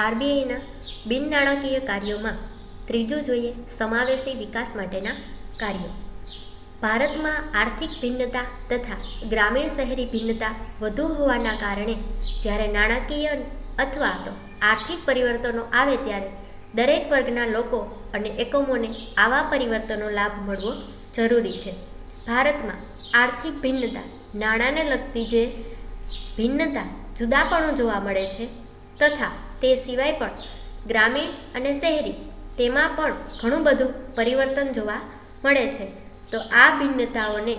આરબીઆઈના બિન નાણાકીય કાર્યોમાં ત્રીજું જોઈએ સમાવેશી વિકાસ માટેના કાર્યો. ભારતમાં આર્થિક ભિન્નતા તથા ગ્રામીણ શહેરી ભિન્નતા વધુ હોવાના કારણે જ્યારે નાણાકીય અથવા તો આર્થિક પરિવર્તનો આવે ત્યારે દરેક વર્ગના લોકો અને એકમોને આવા પરિવર્તનો લાભ મળવો જરૂરી છે. ભારતમાં આર્થિક ભિન્નતા નાણાંને લગતી જે ભિન્નતા જુદાપણું જોવા મળે છે તથા તે સિવાય પણ ગ્રામીણ અને શહેરી તેમાં પણ ઘણું બધું પરિવર્તન જોવા મળે છે. તો આ ભિન્નતાઓને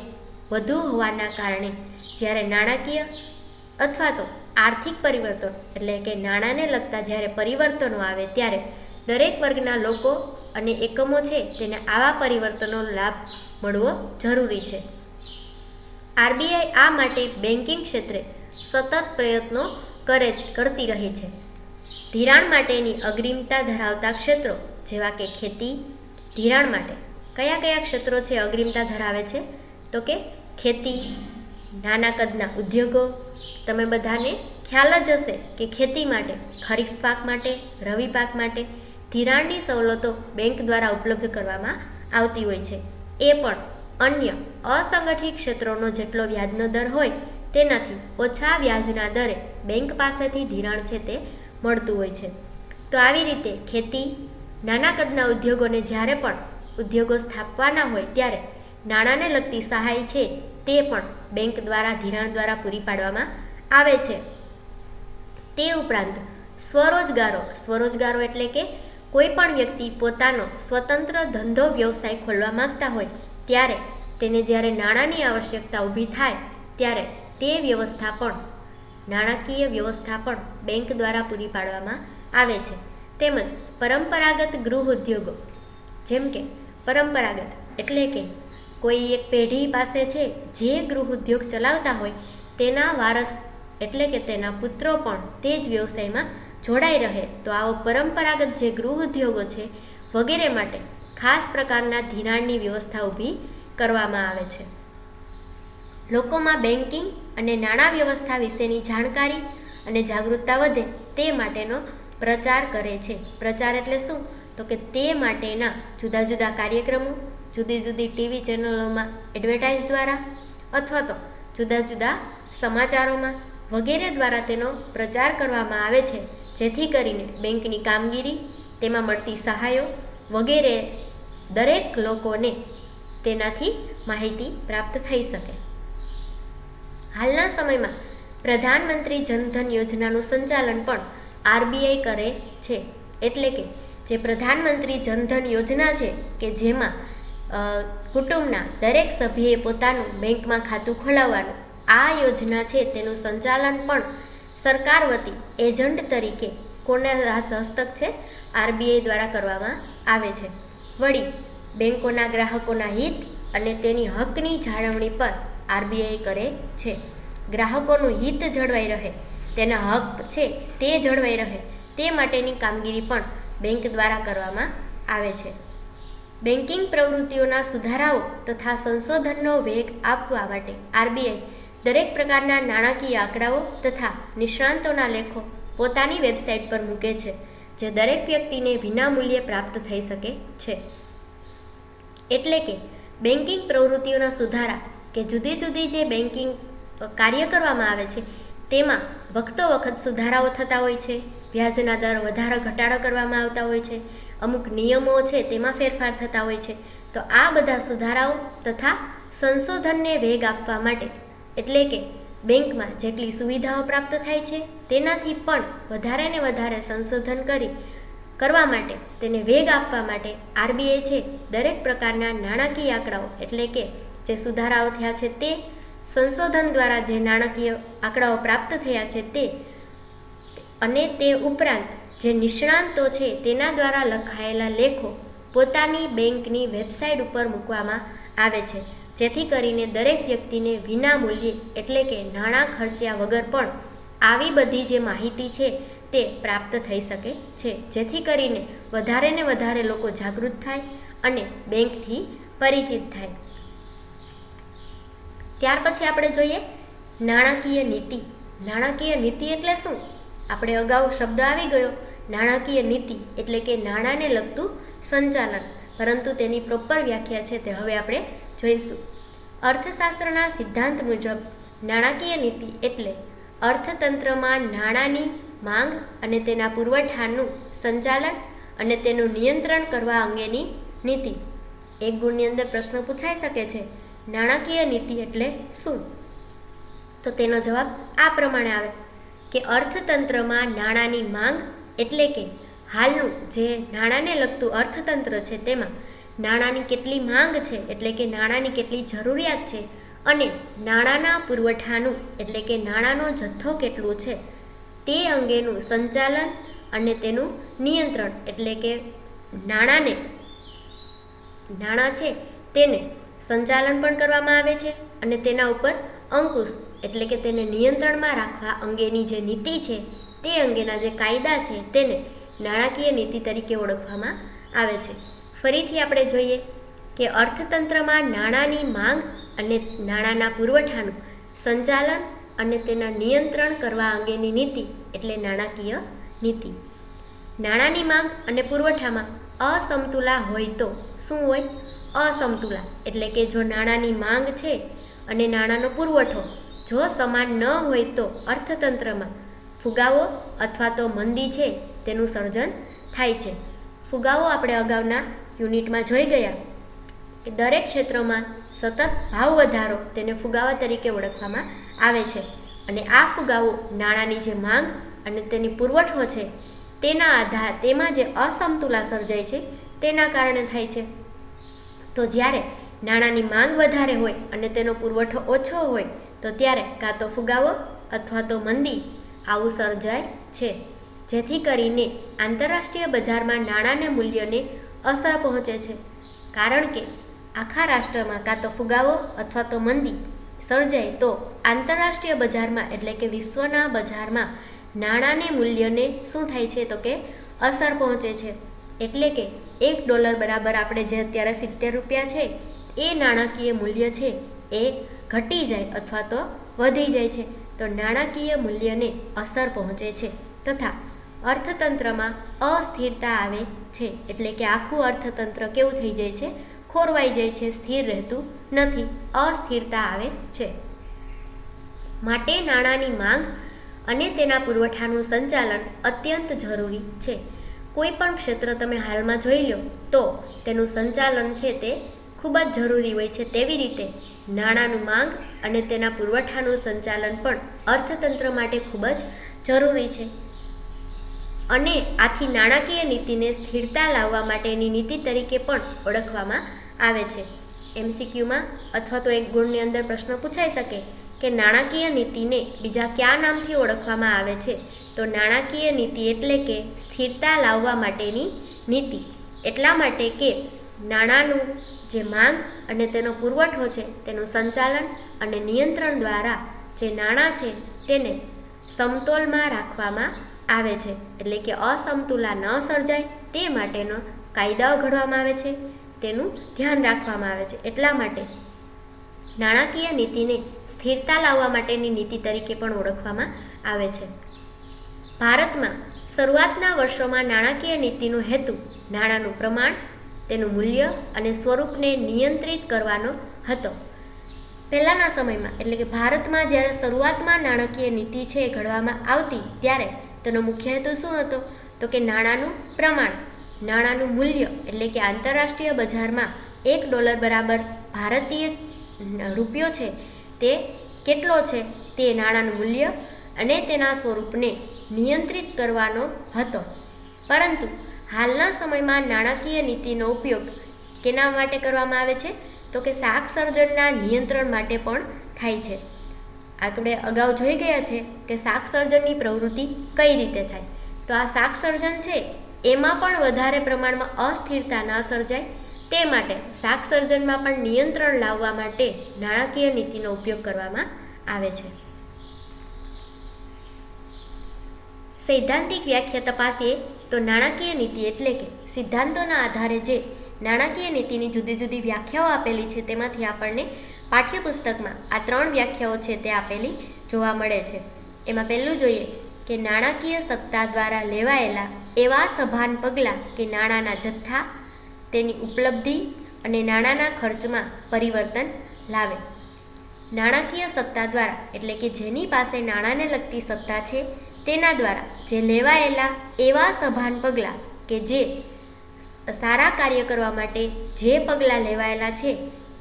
વધુ હોવાના કારણે જ્યારે નાણાકીય અથવા તો આર્થિક પરિવર્તન એટલે કે નાણાંને લગતા જ્યારે પરિવર્તનો આવે ત્યારે દરેક વર્ગના લોકો અને એકમો છે તેને આવા પરિવર્તનનો લાભ મળવો જરૂરી છે. આરબીઆઈ આ માટે બેન્કિંગ ક્ષેત્રે સતત પ્રયત્નો કરતી રહે છે. ધિરાણ માટેની અગ્રિમતા ધરાવતા ક્ષેત્રો જેવા કે ખેતી, ધિરાણ માટે કયા કયા ક્ષેત્રો છે અગ્રિમતા ધરાવે છે? તો કે ખેતી, નાના કદના ઉદ્યોગો. તમે બધાને ખ્યાલ જ હશે કે ખેતી માટે ખરીફ પાક માટે, રવિ પાક માટે ધિરાણની સવલતો બેંક દ્વારા ઉપલબ્ધ કરવામાં આવતી હોય છે. એ પણ અન્ય અસંગઠિત ક્ષેત્રોનો જેટલો વ્યાજનો દર હોય તેનાથી ઓછા વ્યાજના દરે બેંક પાસેથી ધિરાણ છે તે મળતું હોય છે. તો આવી રીતે ખેતી, નાના કદના ઉદ્યોગોને જ્યારે પણ ઉદ્યોગો સ્થાપવાના હોય ત્યારે નાણાંને લગતી સહાય છે તે પણ બેંક દ્વારા ધિરાણ દ્વારા પૂરી પાડવામાં આવે છે. તે ઉપરાંત સ્વરોજગારો એટલે કે કોઈ પણ વ્યક્તિ પોતાનો સ્વતંત્ર ધંધો વ્યવસાય ખોલવા માંગતા હોય ત્યારે તેને જ્યારે નાણાંની આવશ્યકતા ઊભી થાય ત્યારે તે વ્યવસ્થા પણ નાણાકીય વ્યવસ્થા પણ બેંક દ્વારા પૂરી પાડવામાં આવે છે. તેમજ પરંપરાગત ગૃહ ઉદ્યોગો જેમ કે પરંપરાગત એટલે કે કોઈ એક પેઢી પાસે છે જે ગૃહ ઉદ્યોગ ચલાવતા હોય તેના વારસ એટલે કે તેના પુત્રો પણ તે જ વ્યવસાયમાં જોડાઈ રહે તો આવો પરંપરાગત જે ગૃહ ઉદ્યોગો છે વગેરે માટે ખાસ પ્રકારના ધિરાણની વ્યવસ્થા ઊભી કરવામાં આવે છે. લોકોમાં બેન્કિંગ અને નાણાં વ્યવસ્થા વિશેની જાણકારી અને જાગૃતતા વધે તે માટેનો પ્રચાર કરે છે. પ્રચાર એટલે શું? તો કે તે માટેના જુદા જુદા કાર્યક્રમો, જુદી જુદી ટીવી ચેનલોમાં એડવર્ટાઇઝ દ્વારા અથવા તો જુદા જુદા સમાચારોમાં વગેરે દ્વારા તેનો પ્રચાર કરવામાં આવે છે, જેથી કરીને બેંકની કામગીરી, તેમાં મળતી સહાયો વગેરે દરેક લોકોને તેનાથી માહિતી પ્રાપ્ત થઈ શકે. હાલના સમયમાં પ્રધાનમંત્રી જનધન યોજનાનું સંચાલન પણ આરબીઆઈ કરે છે. એટલે કે જે પ્રધાનમંત્રી જનધન યોજના છે કે જેમાં કુટુંબના દરેક સભ્યએ પોતાનું બેંકમાં ખાતું ખોલાવવાનું આ યોજના છે તેનું સંચાલન પણ સરકાર વતી એજન્ટ તરીકે કોના હસ્તક છે? આરબીઆઈ દ્વારા કરવામાં આવે છે. વળી બેંકોના ગ્રાહકોના હિત અને તેની હકની જાળવણી પર આરબીઆઈ કરે છે. ગ્રાહકોનું હિત જળવાઈ રહે, તેના હક છે તે જળવાઈ રહે તે માટેની કામગીરી પણ બેંક દ્વારા કરવામાં આવે છે. બેન્કિંગ પ્રવૃત્તિઓના સુધારાઓ તથા સંશોધનનો વેગ આપવા માટે આરબીઆઈ દરેક પ્રકારના નાણાકીય આંકડાઓ તથા નિષ્ણાંતોના લેખો પોતાની વેબસાઇટ પર મૂકે છે, જે દરેક વ્યક્તિને વિનામૂલ્યે પ્રાપ્ત થઈ શકે છે. એટલે કે બેન્કિંગ પ્રવૃત્તિઓના સુધારા કે જુદી જુદી જે બેન્કિંગ કાર્ય કરવામાં આવે છે તેમાં વખતો વખત સુધારાઓ થતા હોય છે, વ્યાજના દર વધારો ઘટાડો કરવામાં આવતા હોય છે, અમુક નિયમો છે તેમાં ફેરફાર થતા હોય છે. તો આ બધા સુધારાઓ તથા સંશોધનને વેગ આપવા માટે એટલે કે બેંકમાં જેટલી સુવિધાઓ પ્રાપ્ત થાય છે તેનાથી પણ વધારે ને વધારે સંશોધન કરવા માટે તેને વેગ આપવા માટે આરબીઆઈ છે દરેક પ્રકારના નાણાકીય આંકડાઓ એટલે કે જે સુધારાઓ થયા છે તે સંશોધન દ્વારા જે નાણાકીય આંકડાઓ પ્રાપ્ત થયા છે તે અને તે ઉપરાંત જે નિષ્ણાંતો છે તેના દ્વારા લખાયેલા લેખો પોતાની બેંકની વેબસાઇટ ઉપર મૂકવામાં આવે છે, જેથી કરીને દરેક વ્યક્તિને વિના મૂલ્યે એટલે કે નાણાં ખર્ચ્યા વગર પણ આવી બધી જે માહિતી છે તે પ્રાપ્ત થઈ શકે છે, જેથી કરીને વધારે ને વધારે લોકો જાગૃત થાય અને બેંકથી પરિચિત થાય. ત્યાર પછી આપણે જોઈએ નાણાકીય નીતિ. નાણાકીય નીતિ એટલે શું? આપણે અગાઉ શબ્દ આવી ગયો નાણાકીય નીતિ એટલે કે નાણાંને લગતું સંચાલન, પરંતુ તેની પ્રોપર વ્યાખ્યા છે તે હવે આપણે જોઈશું. અર્થશાસ્ત્રના સિદ્ધાંત મુજબ નાણાકીય નીતિ એટલે અર્થતંત્રમાં નાણાંની માંગ અને તેના પુરવઠાનું સંચાલન અને તેનું નિયંત્રણ કરવા અંગેની નીતિ. એક ગુણની અંદર પ્રશ્ન પૂછાઈ શકે છે, નાણાકીય નીતિ એટલે શું? તો તેનો જવાબ આ પ્રમાણે આવે કે અર્થતંત્રમાં નાણાંની માંગ એટલે કે હાલનું જે નાણાંને લગતું અર્થતંત્ર છે તેમાં નાણાંની કેટલી માંગ છે એટલે કે નાણાંની કેટલી જરૂરિયાત છે, અને નાણાંના પુરવઠાનું એટલે કે નાણાંનો જથ્થો કેટલો છે તે અંગેનું સંચાલન અને તેનું નિયંત્રણ એટલે કે નાણાં છે તેને સંચાલન પણ કરવામાં આવે છે અને તેના ઉપર અંકુશ એટલે કે તેને નિયંત્રણમાં રાખવા અંગેની જે નીતિ છે તે અંગેના જે કાયદા છે તેને નાણાકીય નીતિ તરીકે ઓળખવામાં આવે છે. ફરીથી આપણે જોઈએ કે અર્થતંત્રમાં નાણાંની માંગ અને નાણાંના પુરવઠાનું સંચાલન અને તેના નિયંત્રણ કરવા અંગેની નીતિ એટલે નાણાકીય નીતિ. નાણાંની માંગ અને પુરવઠામાં અસમતુલા હોય તો શું હોય? અસમતુલા એટલે કે જો નાણાંની માંગ છે અને નાણાંનો પુરવઠો જો સમાન ન હોય તો અર્થતંત્રમાં ફુગાવો અથવા તો મંદી છે તેનું સર્જન થાય છે. ફુગાવો આપણે અગાઉના યુનિટમાં જોઈ ગયા કે દરેક ક્ષેત્રમાં સતત ભાવ વધારો તેને ફુગાવા તરીકે ઓળખવામાં આવે છે, અને આ ફુગાવો નાણાંની જે માંગ અને તેની પુરવઠો છે તેમાં જે અસમતુલા સર્જાય છે તેના કારણે થાય છે. તો જ્યારે નાણાંની માંગ વધારે હોય અને તેનો પુરવઠો ઓછો હોય તો ત્યારે કાં તો ફુગાવો અથવા તો મંદી આવું સર્જાય છે, જેથી કરીને આંતરરાષ્ટ્રીય બજારમાં નાણાંના મૂલ્યને અસર પહોંચે છે. કારણ કે આખા રાષ્ટ્રમાં કાં તો ફુગાવો અથવા તો મંદી સર્જાય તો આંતરરાષ્ટ્રીય બજારમાં એટલે કે વિશ્વના બજારમાં નાણાંને મૂલ્યને શું થાય છે તો કે અસર પહોંચે છે. એટલે કે $1 બરાબર આપણે જે અત્યારે 70 રૂપિયા છે એ નાણાકીય મૂલ્ય છે એ ઘટી જાય અથવા તો વધી જાય છે, તો નાણાકીય મૂલ્યને અસર પહોંચે છે તથા અર્થતંત્રમાં અસ્થિરતા આવે છે. એટલે કે આખું અર્થતંત્ર કેવું થઈ જાય છે? ખોરવાઈ જાય છે, સ્થિર રહેતું નથી, અસ્થિરતા આવે છે. માટે નાણાંની માંગ અને તેના પુરવઠાનું સંચાલન અત્યંત જરૂરી છે. કોઈ પણ ક્ષેત્ર તમે હાલમાં જોઈ લો તો તેનું સંચાલન છે તે ખૂબ જ જરૂરી હોય છે. તેવી રીતે નાણાંનું માંગ અને તેના પુરવઠાનું સંચાલન પણ અર્થતંત્ર માટે ખૂબ જ જરૂરી છે, અને આથી નાણાકીય નીતિને સ્થિરતા લાવવા માટેની નીતિ તરીકે પણ ઓળખવામાં આવે છે. MCQમાં અથવા તો એક ગુણની અંદર પ્રશ્ન પૂછાઈ શકે કે નાણાકીય નીતિને બીજા કયા નામથી ઓળખવામાં આવે છે? તો નાણાકીય નીતિ એટલે કે સ્થિરતા લાવવા માટેની નીતિ. એટલા માટે કે નાણાંનું જે માંગ અને તેનો પુરવઠો છે તેનું સંચાલન અને નિયંત્રણ દ્વારા જે નાણાં છે તેને સમતોલમાં રાખવામાં આવે છે. એટલે કે અસમતુલા ન સર્જાય તે માટેનો કાયદાઓ ઘડવામાં આવે છે, તેનું ધ્યાન રાખવામાં આવે છે. એટલા માટે નાણાકીય નીતિને સ્થિરતા લાવવા માટેની નીતિ તરીકે પણ ઓળખવામાં આવે છે. ભારતમાં શરૂઆતના વર્ષોમાં નાણાકીય નીતિનો હેતુ નાણાંનું પ્રમાણ, તેનું મૂલ્ય અને સ્વરૂપને નિયંત્રિત કરવાનો હતો. પહેલાંના સમયમાં એટલે કે ભારતમાં જ્યારે શરૂઆતમાં નાણાકીય નીતિ છે એ ઘડવામાં આવતી ત્યારે તેનો મુખ્ય હેતુ શું હતો? તો કે નાણાંનું પ્રમાણ, નાણાંનું મૂલ્ય એટલે કે આંતરરાષ્ટ્રીય બજારમાં $1 બરાબર ભારતીય રૂપિયો છે તે કેટલો છે તે નાણાંનું મૂલ્ય અને તેના સ્વરૂપને નિયંત્રિત કરવાનો હતો. પરંતુ હાલના સમયમાં નાણાકીય નીતિનો ઉપયોગ કેના માટે કરવામાં આવે છે? તો કે શાક સર્જનના નિયંત્રણ માટે પણ થાય છે. આપણે અગાઉ જોઈ ગયા છે કે શાક સર્જનની પ્રવૃત્તિ કઈ રીતે થાય. તો આ શાક સર્જન છે એમાં પણ વધારે પ્રમાણમાં અસ્થિરતા ન સર્જાય તે માટે શાક સર્જનમાં પણ નિયંત્રણ લાવવા માટે નાણાકીય નીતિનો ઉપયોગ કરવામાં આવે છે. સૈદ્ધાંતિક વ્યાખ્યા તપાસીએ તો નાણાકીય નીતિ એટલે કે સિદ્ધાંતોના આધારે જે નાણાકીય નીતિની જુદી જુદી વ્યાખ્યાઓ આપેલી છે તેમાંથી આપણને પાઠ્યપુસ્તકમાં આ 3 વ્યાખ્યાઓ છે તે આપેલી જોવા મળે છે. એમાં પહેલું જોઈએ કે નાણાકીય સત્તા દ્વારા લેવાયેલા એવા સભાન પગલાં કે નાણાંના જથ્થા, તેની ઉપલબ્ધિ અને નાણાંના ખર્ચમાં પરિવર્તન લાવે. નાણાકીય સત્તા દ્વારા એટલે કે જેની પાસે નાણાંને લગતી સત્તા છે તેના દ્વારા જે લેવાયેલા એવા સભાન પગલાં કે જે સારા કાર્ય કરવા માટે જે પગલાં લેવાયેલા છે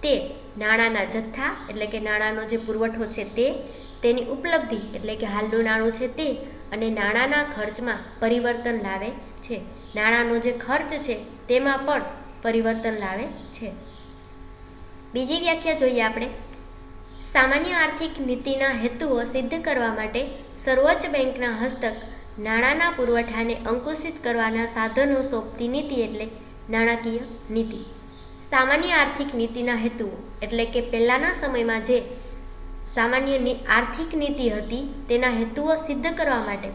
તે નાણાંના જથ્થા એટલે કે નાણાંનો જે પુરવઠો છે તે, તેની ઉપલબ્ધિ એટલે કે હાલનું નાણું છે તે, અને નાણાંના ખર્ચમાં પરિવર્તન લાવે છે. નાણાંનો જે ખર્ચ છે તેમાં પણ પરિવર્તન લાવે છે. બીજી વ્યાખ્યા જોઈએ આપણે. સામાન્ય આર્થિક નીતિના હેતુઓ સિદ્ધ કરવા માટે સર્વોચ્ચ બેંકના હસ્તક નાણાંના પુરવઠાને અંકુશિત કરવાના સાધનો સોંપતી નીતિ એટલે નાણાકીય નીતિ. સામાન્ય આર્થિક નીતિના હેતુઓ એટલે કે પહેલાંના સમયમાં જે સામાન્ય આર્થિક નીતિ હતી તેના હેતુઓ સિદ્ધ કરવા માટે.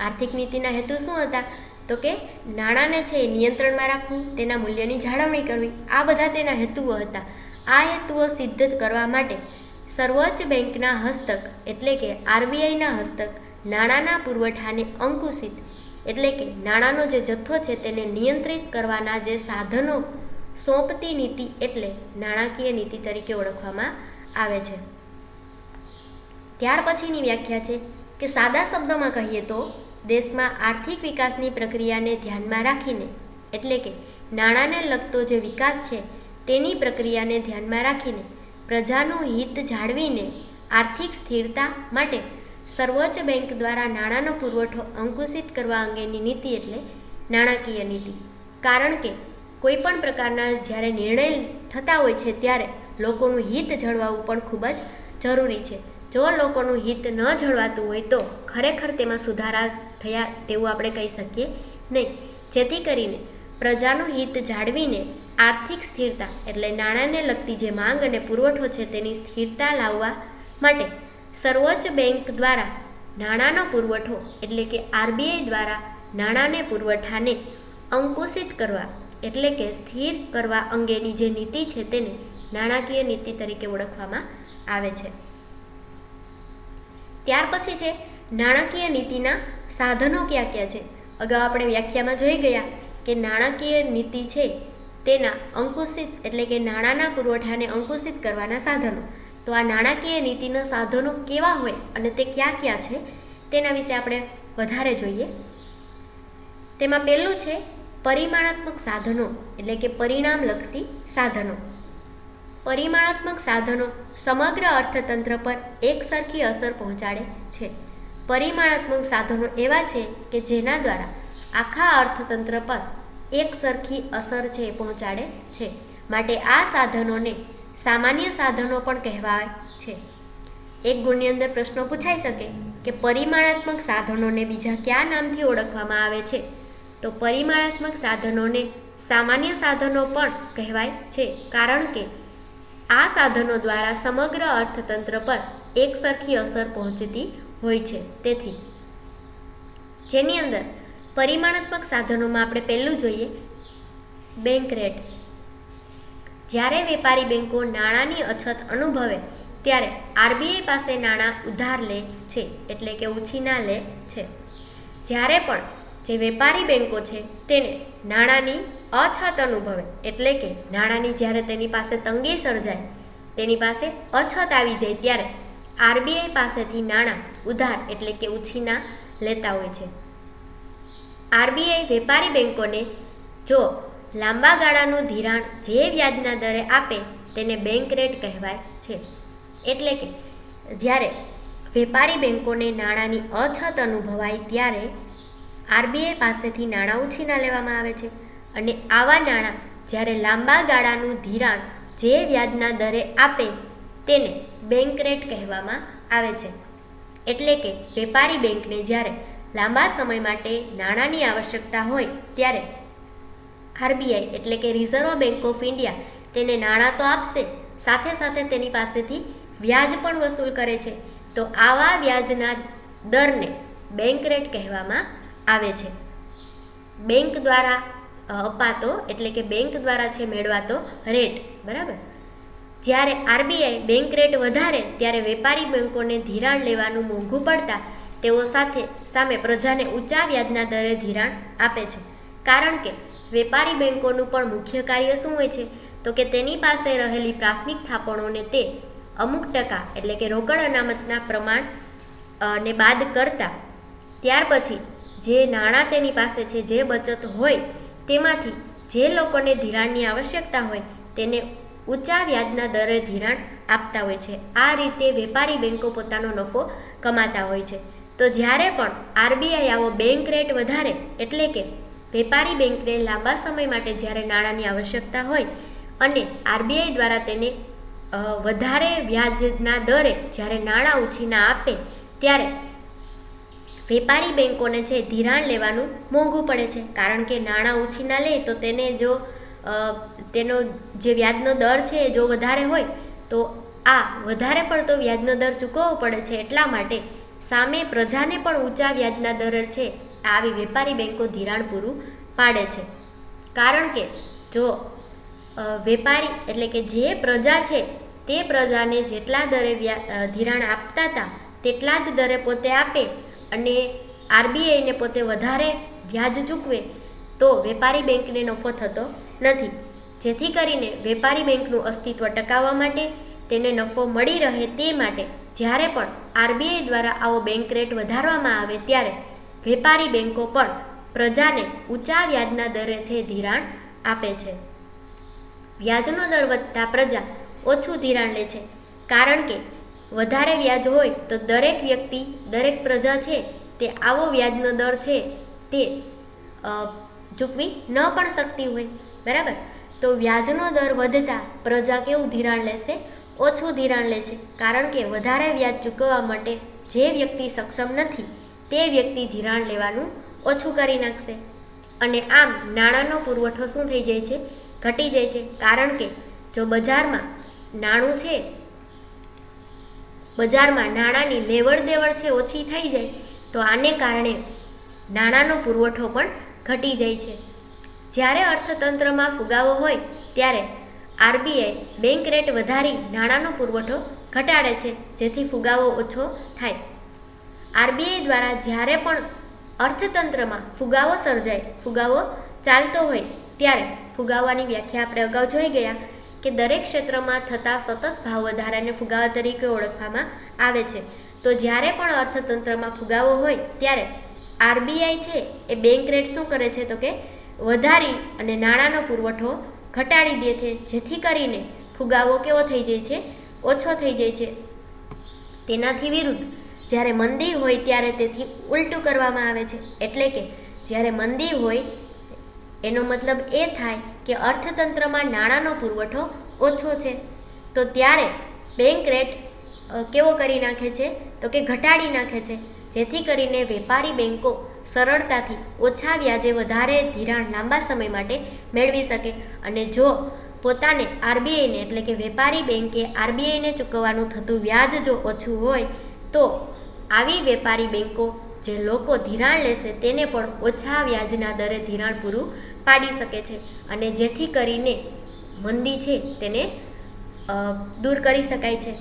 આર્થિક નીતિના હેતુ શું હતા? તો કે નાણાંને છે એ નિયંત્રણમાં રાખવું, તેના મૂલ્યની જાળવણી કરવી, આ બધા તેના હેતુઓ હતા. આ હેતુઓ સિદ્ધ કરવા માટે સર્વોચ્ચ બેંકના હસ્તક એટલે કે આરબીઆઈના હસ્તક નાણાંના પુરવઠાને અંકુશિત એટલે કે નાણાંનો જે જથ્થો છે તેને નિયંત્રિત કરવાના જે સાધનો સોંપતી નીતિ એટલે નાણાકીય નીતિ તરીકે ઓળખવામાં આવે છે. ત્યાર પછીની વ્યાખ્યા છે કે સાદા શબ્દોમાં કહીએ તો દેશમાં આર્થિક વિકાસની પ્રક્રિયાને ધ્યાનમાં રાખીને એટલે કે નાણાંને લગતો જે વિકાસ છે તેની પ્રક્રિયાને ધ્યાનમાં રાખીને પ્રજાનું હિત જાળવીને આર્થિક સ્થિરતા માટે સર્વોચ્ચ બેંક દ્વારા નાણાંનો પુરવઠો અંકુશિત કરવા અંગેની નીતિ એટલે નાણાકીય નીતિ. કારણ કે કોઈ પણ પ્રકારના જ્યારે નિર્ણય થતા હોય છે ત્યારે લોકોનું હિત જળવાવું પણ ખૂબ જ જરૂરી છે. જો લોકોનું હિત ન જળવાતું હોય તો ખરેખર તેમાં સુધારા થયા તેવું આપણે કહી શકીએ નહીં. જેથી કરીને પ્રજાનું હિત જાળવીને આર્થિક સ્થિરતા એટલે નાણાંને લગતી જે માંગ અને પુરવઠો છે તેની સ્થિરતા લાવવા માટે સર્વોચ્ચ બેંક દ્વારા નાણાંનો પુરવઠો એટલે કે આરબીઆઈ દ્વારા નાણાંને પુરવઠાને અંકુશિત કરવા એટલે કે સ્થિર કરવા અંગેની જે નીતિ છે તેને નાણાકીય નીતિ તરીકે ઓળખવામાં આવે છે. ત્યાર પછી છે નાણાકીય નીતિના સાધનો કયા કયા છે. અગાઉ આપણે વ્યાખ્યામાં જોઈ ગયા કે નાણાકીય નીતિ છે તેના અંકુશિત એટલે કે નાણાંના પુરવઠાને અંકુશિત કરવાના સાધનો. તો આ નાણાકીય નીતિના સાધનો કેવા હોય અને તે કયા કયા છે તેના વિશે આપણે વધારે જોઈએ. તેમાં પહેલું છે પરિમાણાત્મક સાધનો એટલે કે પરિણામલક્ષી સાધનો. પરિમાણાત્મક સાધનો સમગ્ર અર્થતંત્ર પર એકસરખી અસર પહોંચાડે છે. પરિમાણાત્મક સાધનો એવા છે કે જેના દ્વારા આખા અર્થતંત્ર પર એકસરખી અસર છે પહોંચાડે છે. માટે આ સાધનોને સામાન્ય સાધનો પણ કહેવાય છે. એક ગુણની અંદર પ્રશ્નો પૂછાઈ શકે કે પરિમાણાત્મક સાધનોને બીજા કયા નામથી ઓળખવામાં આવે છે. તો પરિમાણાત્મક સાધનોને સામાન્ય સાધનો પણ કહેવાય છે. કારણ કે આ સાધનો દ્વારા સમગ્ર અર્થતંત્ર પર એકસરખી અસર પહોંચતી હોય છે. તેથી જેની અંદર પરિમાણાત્મક સાધનોમાં આપણે પહેલું જોઈએ બેંક રેટ. જ્યારે વેપારી બેંકો નાણાંની અછત અનુભવે ત્યારે આરબીઆઈ પાસે નાણાં ઉધાર લે છે એટલે કે ઉછીના લે છે. જ્યારે પણ જે વેપારી બેંકો છે તેને નાણાંની અછત અનુભવે એટલે કે નાણાંની જ્યારે તેની પાસે તંગી સર્જાય, તેની પાસે અછત આવી જાય ત્યારે આરબીઆઈ પાસેથી નાણાં ઉધાર એટલે કે ઉછીના લેતા હોય છે. આરબીઆઈ વેપારી બેંકોને જો લાંબા ગાળાનું ધિરાણ જે વ્યાજના દરે આપે તેને બેંક રેટ કહેવાય છે. એટલે કે જ્યારે વેપારી બેંકોને નાણાંની અછત અનુભવાય ત્યારે આરબીઆઈ પાસેથી નાણાં ઉછીના લેવામાં આવે છે અને આવા નાણાં જ્યારે લાંબા ગાળાનું ધિરાણ જે વ્યાજના દરે આપે તેને બેંક રેટ કહેવામાં આવે છે. એટલે કે વેપારી બેંકને જ્યારે લાંબા સમય માટે નાણાંની આવશ્યકતા હોય ત્યારે આરબીઆઈ એટલે કે રિઝર્વ બેંક ઓફ ઇન્ડિયા તેને નાણાં તો આપશે, સાથે સાથે તેની પાસેથી વ્યાજ પણ વસૂલ કરે છે. તો આવા વ્યાજના દરને બેંક રેટ કહેવામાં આવે છે. બેંક દ્વારા અપાતો એટલે કે બેંક દ્વારા છે મેળવાતો રેટ, બરાબર. જ્યારે આરબીઆઈ બેંક રેટ વધારે ત્યારે વેપારી બેંકોને ધિરાણ લેવાનું મોંઘું પડતા તેઓ સામે પ્રજાને ઊંચા વ્યાજના દરે ધિરાણ આપે છે. કારણ કે વેપારી બેંકોનું પણ મુખ્ય કાર્ય શું હોય છે? તો કે તેની પાસે રહેલી પ્રાથમિક થાપણોને તે અમુક ટકા એટલે કે રોકડ અનામતના પ્રમાણ ને બાદ કરતા ત્યાર પછી જે નાણાં તેની પાસે છે, જે બચત હોય તેમાંથી જે લોકોને ધિરાણની આવશ્યકતા હોય તેને ઊંચા વ્યાજના દરે ધિરાણ આપતા હોય છે. આ રીતે વેપારી બેંકો પોતાનો નફો કમાતા હોય છે. તો જ્યારે પણ આરબીઆઈ આવો બેંક રેટ વધારે એટલે કે વેપારી બેંકને લાંબા સમય માટે જ્યારે નાણાંની આવશ્યકતા હોય અને આરબીઆઈ દ્વારા તેને વધારે વ્યાજના દરે જ્યારે નાણાં ઉછીના આપે ત્યારે વેપારી બેંકોને છે ધિરાણ લેવાનું મોંઘું પડે છે. કારણ કે નાણાં ઉછીના લે તો તેને જો તેનો જે વ્યાજનો દર છે જો વધારે હોય તો આ વધારે પડતો વ્યાજનો દર ચૂકવવો પડે છે. એટલા માટે સામે પ્રજાને પણ ઊંચા વ્યાજના દરે છે આવી વેપારી બેંકો ધિરાણ પૂરું પાડે છે. કારણ કે જો વેપારી એટલે કે જે પ્રજા છે તે પ્રજાને જેટલા દરે ધિરાણ આપતા હતા તેટલા જ દરે પોતે આપે અને આરબીઆઈને પોતે વધારે વ્યાજ ચૂકવે તો વેપારી બેંકને નફો થતો નથી. જેથી કરીને વેપારી બેંકનું અસ્તિત્વ ટકાવવા માટે તેને નફો મળી રહે તે માટે જ્યારે પણ આરબીઆઈ દ્વારા આવો બેંક રેટ વધારવામાં આવે ત્યારે વેપારી બેંકો પણ પ્રજાને ઊંચા વ્યાજના દરે છે ધિરાણ આપે છે. વ્યાજનો દર વધતા પ્રજા ઓછું ધિરાણ લે છે. કારણ કે વધારે વ્યાજ હોય તો દરેક વ્યક્તિ દરેક પ્રજા છે તે આવો વ્યાજનો દર છે તે ચૂકવી ન પણ શકતી હોય. બરાબર, તો વ્યાજનો દર વધતા પ્રજા કેવું ધિરાણ લેશે? ઓછું ધિરાણ લે છે. કારણ કે વધારે વ્યાજ ચૂકવવા માટે જે વ્યક્તિ સક્ષમ નથી તે વ્યક્તિ ધિરાણ લેવાનું ઓછું કરી નાખશે અને આમ નાણાંનો પુરવઠો શું થઈ જાય છે? ઘટી જાય છે. કારણ કે જો બજારમાં નાણું છે, બજારમાં નાણાંની લેવડ દેવડ છે ઓછી થઈ જાય તો આને કારણે નાણાંનો પુરવઠો પણ ઘટી જાય છે. જ્યારે અર્થતંત્રમાં ફુગાવો હોય ત્યારે આરબીઆઈ બેંક રેટ વધારી નાણાંનો પુરવઠો ઘટાડે છે જેથી ફુગાવો ઓછો થાય. આરબીઆઈ દ્વારા જ્યારે પણ અર્થતંત્રમાં ફુગાવો સર્જાય, ફુગાવો ચાલતો હોય ત્યારે ફુગાવાની વ્યાખ્યા આપણે અગાઉ જોઈ ગયા કે દરેક ક્ષેત્રમાં થતા સતત ભાવ વધારાને ફુગાવા તરીકે ઓળખવામાં આવે છે. તો જ્યારે પણ અર્થતંત્રમાં ફુગાવો હોય ત્યારે આરબીઆઈ છે એ બેંક રેટ શું કરે છે? તો કે વધારી અને નાણાંનો પુરવઠો ઘટાડી દે છે જેથી કરીને ફુગાવો કેવો થઈ જાય છે? ઓછો થઈ જાય છે. તેનાથી વિરુદ્ધ જ્યારે મંદી હોય ત્યારે તેથી ઉલટું કરવામાં આવે છે. એટલે કે જ્યારે મંદી હોય એનો મતલબ એ થાય કે અર્થતંત્રમાં નાણાંનો પુરવઠો ઓછો છે તો ત્યારે બેંક રેટ કેવો કરી નાખે છે? તો કે ઘટાડી નાખે છે જેથી કરીને વેપારી બેંકો સરળતાથી ઓછા વ્યાજે વધારે ધિરાણ લાંબા સમય માટે મેળવી શકે. અને જો પોતાને આરબીઆઈને એટલે કે વેપારી બેંકે આરબીઆઈને ચૂકવવાનું થતું વ્યાજ જો ઓછું હોય તો આવી વેપારી બેંકો જે લોકો ધિરાણ લેશે તેને પણ ઓછા વ્યાજના દરે ધિરાણ પૂરું પાડી શકે છે અને જેથી કરીને મંદી છે તેને દૂર કરી શકાય છે.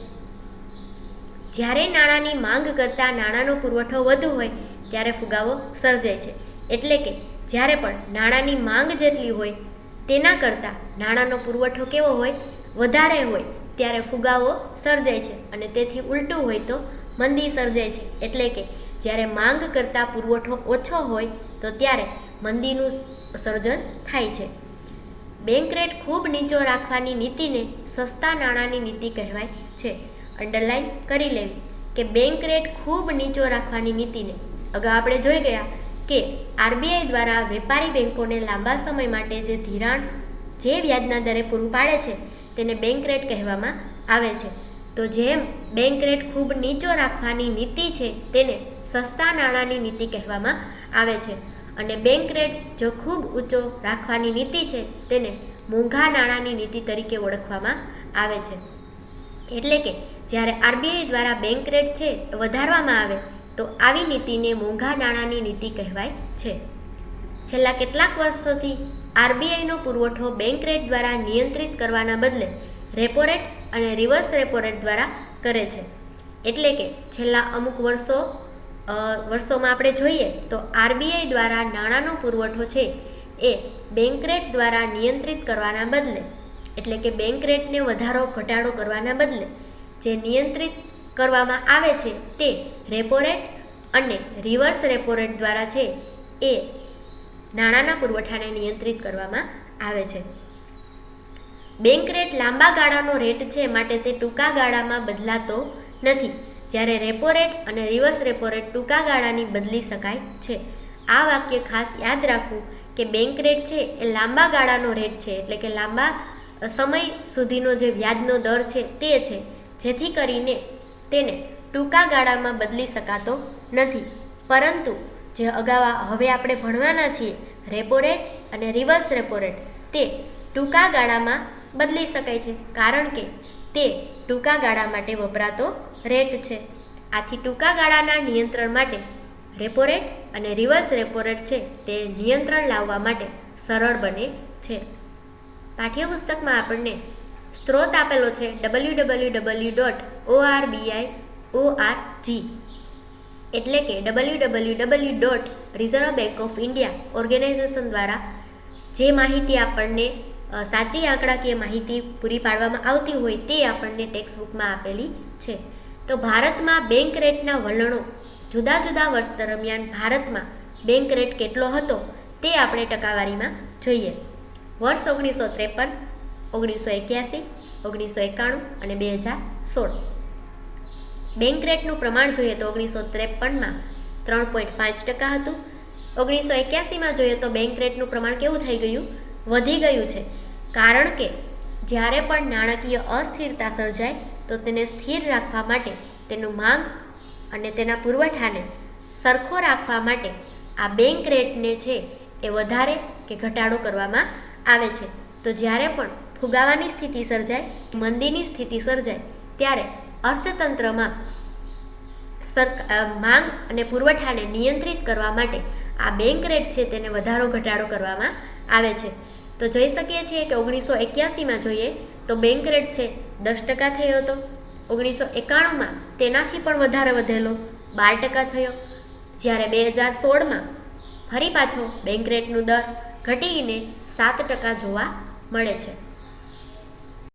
જ્યારે નાણાંની માંગ કરતાં નાણાંનો પુરવઠો વધુ હોય ત્યારે ફુગાવો સર્જાય છે. એટલે કે જ્યારે પણ નાણાંની માંગ જેટલી હોય તેના કરતાં નાણાંનો પુરવઠો કેવો હોય? વધારે હોય ત્યારે ફુગાવો સર્જાય છે અને તેથી ઉલટું હોય તો મંદી સર્જાય છે. એટલે કે જ્યારે માંગ કરતાં પુરવઠો ઓછો હોય તો ત્યારે મંદીનું સર્જન થાય છે. બેંક રેટ ખૂબ નીચો રાખવાની નીતિને સસ્તા નાણાંની નીતિ કહેવાય છે. અંડરલાઈન કરી લેવી કે બેંક રેટ ખૂબ નીચો રાખવાની નીતિને અગાઉ આપણે જોઈ ગયા કે આરબીઆઈ દ્વારા વેપારી બેંકોને લાંબા સમય માટે જે ધિરાણ જે વ્યાજના દરે પૂરું પાડે છે તેને બેંક રેટ કહેવામાં આવે છે. તો જેમ બેંક રેટ ખૂબ નીચો રાખવાની નીતિ છે તેને સસ્તા નાણાંની નીતિ કહેવામાં આવે છે અને બેંક રેટ જો ખૂબ ઊંચો રાખવાની નીતિ છે તેને મોંઘા નાણાંની નીતિ તરીકે ઓળખવામાં આવે છે. એટલે કે જ્યારે આરબીઆઈ દ્વારા બેંક રેટ છે વધારવામાં આવે તો આવી નીતિને મોંઘા નાણાંની નીતિ કહેવાય છે. છેલ્લા કેટલાક વર્ષોથી આરબીઆઈનો પુરવઠો બેંક રેટ દ્વારા નિયંત્રિત કરવાના બદલે રેપો રેટ અને રિવર્સ રેપો રેટ દ્વારા કરે છે. એટલે કે છેલ્લા અમુક વર્ષો વર્ષોમાં આપણે જોઈએ તો આરબીઆઈ દ્વારા નાણાંનો પુરવઠો છે એ બેંક રેટ દ્વારા નિયંત્રિત કરવાના બદલે, એટલે કે બેંક રેટને વધારો ઘટાડો કરવાના બદલે જે નિયંત્રિત કરવામાં આવે છે તે રેપો રેટ અને રિવર્સ રેપો રેટ દ્વારા છે એ નાણાંના પુરવઠાને નિયંત્રિત કરવામાં આવે છે. બેંક રેટ લાંબા ગાળાનો રેટ છે, માટે તે ટૂંકા ગાળામાં બદલાતો નથી, જ્યારે રેપો રેટ અને રિવર્સ રેપો રેટ ટૂંકા ગાળાની બદલી શકાય છે. આ વાક્ય ખાસ યાદ રાખવું કે બેંક રેટ છે એ લાંબા ગાળાનો રેટ છે, એટલે કે લાંબા સમય સુધીનો જે વ્યાજનો દર છે તે છે, જેથી કરીને તેને ટૂંકા ગાળામાં બદલી શકાતો નથી. પરંતુ જે અગાઉ હવે આપણે ભણવાના છીએ રેપો રેટ અને રિવર્સ રેપો રેટ, તે ટૂંકા ગાળામાં બદલી શકાય છે, કારણ કે તે ટૂંકા ગાળા માટે વપરાતો રેટ છે. આથી ટૂંકા ગાળાના નિયંત્રણ માટે રેપો રેટ અને રિવર્સ રેપો રેટ છે તે નિયંત્રણ લાવવા માટે સરળ બને છે. પાઠ્યપુસ્તકમાં આપણને સ્ત્રોત આપેલો છે www.org, એટલે કે www.રિઝર્વ બેંક ઓફ ઇન્ડિયા ઓર્ગેનાઇઝેશન દ્વારા જે માહિતી આપણને સાચી આંકડાકીય માહિતી પૂરી પાડવામાં આવતી હોય તે આપણને ટેક્સ્ટબુકમાં આપેલી છે. તો ભારતમાં બેંક રેટના વલણો, જુદા જુદા વર્ષ દરમિયાન ભારતમાં બેંક રેટ કેટલો હતો તે આપણે ટકાવારીમાં જોઈએ. વર્ષ 1953, 1981, 1991 અને 2016. બેંક રેટનું પ્રમાણ જોઈએ તો 1953માં 3.5% હતું. 1981માં જોઈએ તો બેંક રેટનું પ્રમાણ કેવું થઈ ગયું? વધી ગયું છે, કારણ કે જ્યારે પણ નાણાકીય અસ્થિરતા સર્જાય તો તેને સ્થિર રાખવા માટે, તેનું માંગ અને તેના પુરવઠાને સરખો રાખવા માટે આ બેંક રેટને છે એ વધારે કે ઘટાડો કરવામાં આવે છે. તો જ્યારે પણ ફુગાવાની સ્થિતિ સર્જાય, મંદીની સ્થિતિ સર્જાય, ત્યારે અર્થતંત્રમાં માંગ અને પુરવઠાને નિયંત્રિત કરવા માટે આ બેંક રેટ છે તેને વધારો ઘટાડો કરવામાં આવે છે. તો જોઈ શકીએ છીએ કે 1981માં જોઈએ તો બેંક રેટ છે 10% થયો હતો. 1991માં તેનાથી પણ વધારે વધેલો 12% થયો, જ્યારે 2016માં ફરી પાછો બેંક રેટનું દર ઘટીને 7% જોવા મળે છે.